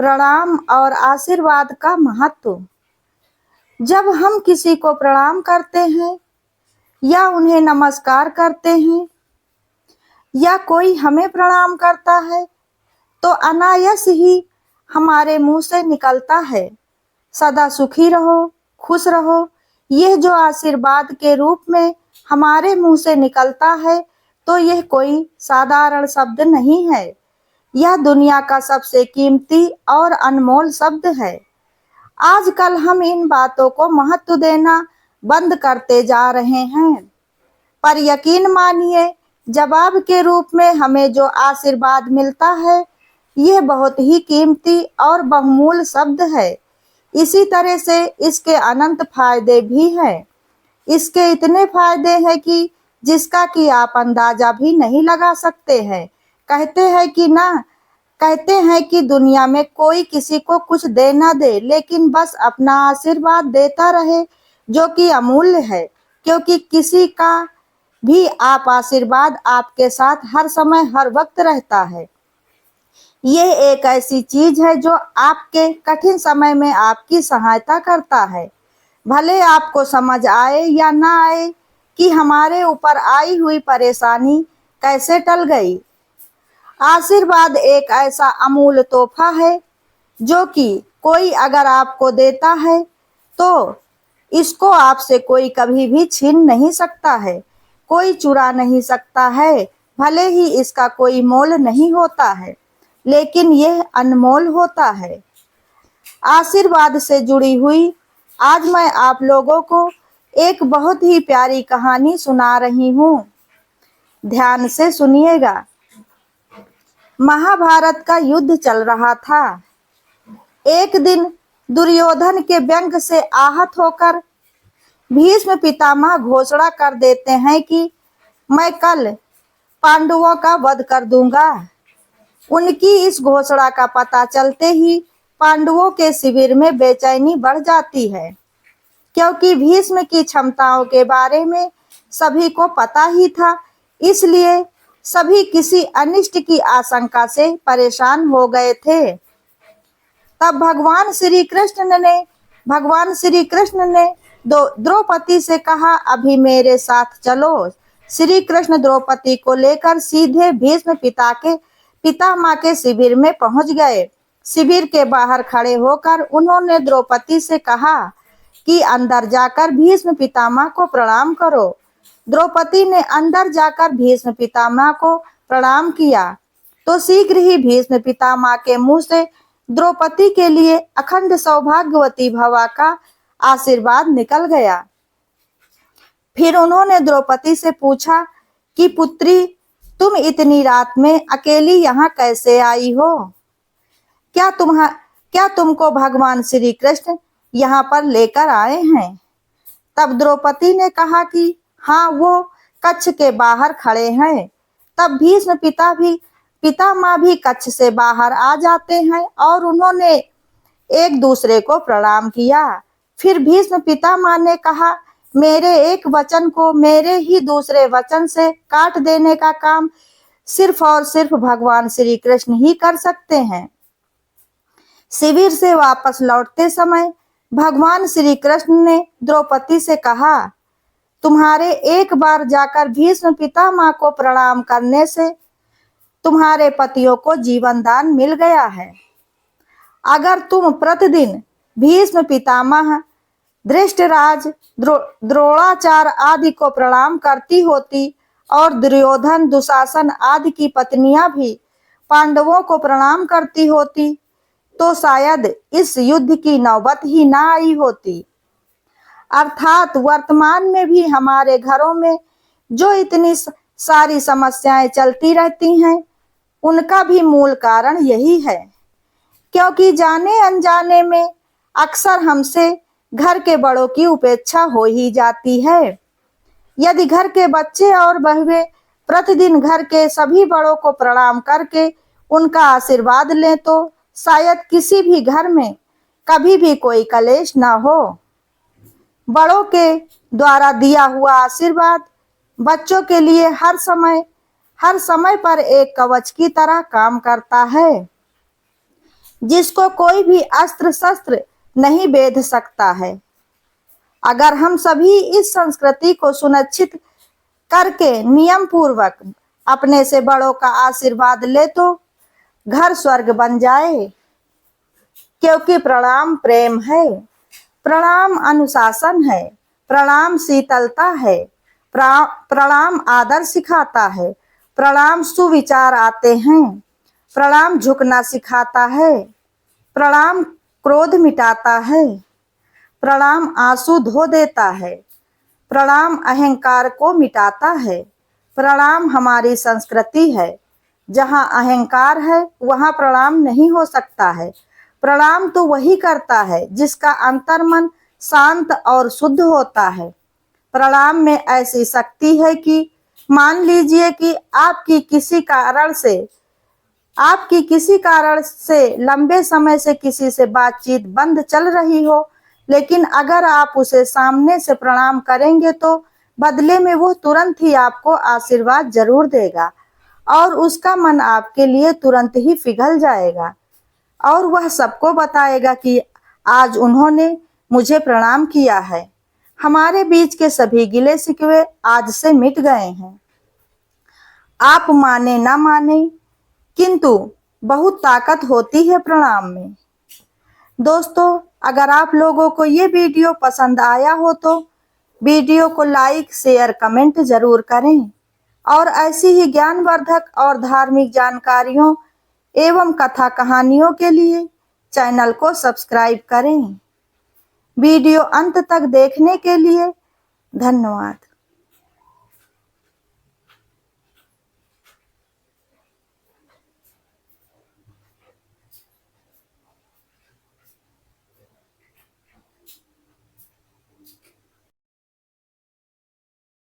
प्रणाम और आशीर्वाद का महत्व। जब हम किसी को प्रणाम करते हैं या उन्हें नमस्कार करते हैं या कोई हमें प्रणाम करता है तो अनायास ही हमारे मुंह से निकलता है, सदा सुखी रहो, खुश रहो। यह जो आशीर्वाद के रूप में हमारे मुंह से निकलता है तो यह कोई साधारण शब्द नहीं है। यह दुनिया का सबसे कीमती और अनमोल शब्द है। आजकल हम इन बातों को महत्व देना बंद करते जा रहे हैं, पर यकीन मानिए, जवाब के रूप में हमें जो आशीर्वाद मिलता है यह बहुत ही कीमती और बहुमूल्य शब्द है। इसी तरह से इसके अनंत फायदे भी हैं। इसके इतने फायदे हैं कि जिसका कि आप अंदाजा भी नहीं लगा सकते हैं। कहते हैं कि दुनिया में कोई किसी को कुछ दे ना दे, लेकिन बस अपना आशीर्वाद देता रहे, जो कि अमूल्य है, क्योंकि किसी का भी आप आशीर्वाद आपके साथ हर समय हर वक्त रहता है। ये एक ऐसी चीज है जो आपके कठिन समय में आपकी सहायता करता है। भले आपको समझ आए या ना आए कि हमारे ऊपर आई हुई परेशानी कैसे टल गई। आशीर्वाद एक ऐसा अमूल्य तोहफा है जो कि कोई अगर आपको देता है तो इसको आपसे कोई कभी भी छीन नहीं सकता है, कोई चुरा नहीं सकता है। भले ही इसका कोई मोल नहीं होता है, लेकिन यह अनमोल होता है। आशीर्वाद से जुड़ी हुई आज मैं आप लोगों को एक बहुत ही प्यारी कहानी सुना रही हूँ। ध्यान से सुनिएगा। महाभारत का युद्ध चल रहा था। एक दिन दुर्योधन के व्यंग से आहत होकर भीष्म पितामह घोषणा कर देते हैं कि मैं कल पांडवों का वध कर दूंगा। उनकी इस घोषणा का पता चलते ही पांडवों के शिविर में बेचैनी बढ़ जाती है, क्योंकि भीष्म की क्षमताओं के बारे में सभी को पता ही था। इसलिए सभी किसी अनिष्ट की आशंका से परेशान हो गए थे। तब भगवान श्री कृष्ण ने द्रौपदी से कहा, अभी मेरे साथ चलो। श्री कृष्ण द्रौपदी को लेकर सीधे भीष्म पितामह के शिविर में पहुंच गए। शिविर के बाहर खड़े होकर उन्होंने द्रौपदी से कहा कि अंदर जाकर भीष्म पितामह को प्रणाम करो। द्रौपदी ने अंदर जाकर भीष्म पितामह को प्रणाम किया तो शीघ्र ही भीष्म पितामह के मुंह से द्रौपदी के लिए अखंड सौभाग्यवती भवा का आशीर्वाद निकल गया। फिर उन्होंने द्रौपदी से पूछा कि पुत्री, तुम इतनी रात में अकेली यहाँ कैसे आई हो? क्या तुमको भगवान श्री कृष्ण यहाँ पर लेकर आए हैं? तब द्रौपदी ने कहा कि हाँ, वो कक्ष के बाहर खड़े हैं। तब भीष्म पितामह भी कक्ष से बाहर आ जाते हैं और उन्होंने एक दूसरे को प्रणाम किया। फिर भीष्म पितामह ने कहा, मेरे एक वचन को मेरे ही दूसरे वचन से काट देने का काम सिर्फ और सिर्फ भगवान श्री कृष्ण ही कर सकते हैं। शिविर से वापस लौटते समय भगवान श्री कृष्ण ने द्रौपदी से कहा, तुम्हारे एक बार जाकर भीष्म पितामह को प्रणाम करने से तुम्हारे पतियों को जीवन दान मिल गया है। अगर तुम प्रतिदिन भीष्म पितामह, धृष्टराज, द्रोणाचार्य आदि को प्रणाम करती होती और दुर्योधन, दुशासन आदि की पत्नियां भी पांडवों को प्रणाम करती होती तो शायद इस युद्ध की नौबत ही ना आई होती। अर्थात वर्तमान में भी हमारे घरों में जो इतनी सारी समस्याएं चलती रहती हैं, उनका भी मूल कारण यही है, क्योंकि जाने अनजाने में अक्सर हमसे घर के बड़ों की उपेक्षा हो ही जाती है। यदि घर के बच्चे और बहुएं प्रतिदिन घर के सभी बड़ों को प्रणाम करके उनका आशीर्वाद लें तो शायद किसी भी घर में कभी भी कोई कलेश ना हो। बड़ों के द्वारा दिया हुआ आशीर्वाद बच्चों के लिए हर समय पर एक कवच की तरह काम करता है। जिसको कोई भी अस्त्र शस्त्र नहीं बेध सकता है। अगर हम सभी इस संस्कृति को सुनिश्चित करके नियम पूर्वक अपने से बड़ों का आशीर्वाद ले तो घर स्वर्ग बन जाए। क्योंकि प्रणाम प्रेम है, प्रणाम अनुशासन है, प्रणाम शीतलता है, प्रणाम आदर सिखाता है, प्रणाम सुविचार आते हैं, प्रणाम झुकना सिखाता है, प्रणाम क्रोध मिटाता है, प्रणाम आंसू धो देता है, प्रणाम अहंकार को मिटाता है। प्रणाम हमारी संस्कृति है। जहाँ अहंकार है वहाँ प्रणाम नहीं हो सकता है। प्रणाम तो वही करता है जिसका अंतर्मन शांत और शुद्ध होता है। प्रणाम में ऐसी शक्ति है कि मान लीजिए कि आपकी किसी कारण से लंबे समय से किसी से बातचीत बंद चल रही हो, लेकिन अगर आप उसे सामने से प्रणाम करेंगे तो बदले में वो तुरंत ही आपको आशीर्वाद जरूर देगा और उसका मन आपके लिए तुरंत ही पिघल जाएगा और वह सबको बताएगा कि आज उन्होंने मुझे प्रणाम किया है। हमारे बीच के सभी गिले शिकवे आज से मिट गए हैं। आप माने ना माने, किंतु बहुत ताकत होती है प्रणाम में। दोस्तों, अगर आप लोगों को ये वीडियो पसंद आया हो तो वीडियो को लाइक, शेयर, कमेंट जरूर करें और ऐसी ही ज्ञानवर्धक और धार्मिक जानकारियों एवं कथा कहानियों के लिए चैनल को सब्सक्राइब करें। वीडियो अंत तक देखने के लिए धन्यवाद।